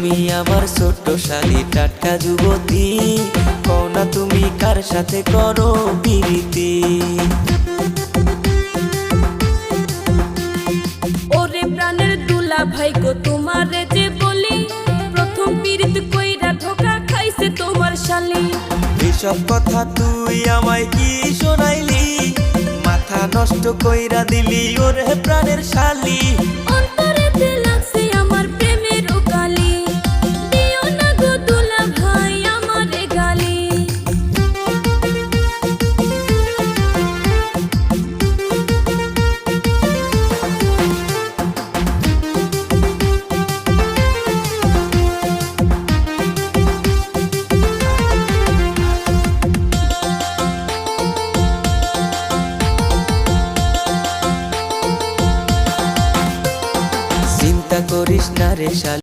তুমি আমার ছোট্ট শালি টাটকা যুবতী, কও না তুমি কার সাথে করো প্রীতি। ওরে প্রাণের দুলা ভাই গো তোমারে যে বলি, প্রথম পীড়িত কইরা ধোকা খাইছে তোমার শালি। এসব কথা তুই আমায় কি শোনাইলি, মাথা নষ্ট কইরা দিলি ওরে প্রাণের শালি। অন্তরেতে লাগছে আমার প্রেমের কালি, দিও না গো দুলা ভাই আমারে গালি। চিন্তা করিস না রে শালি।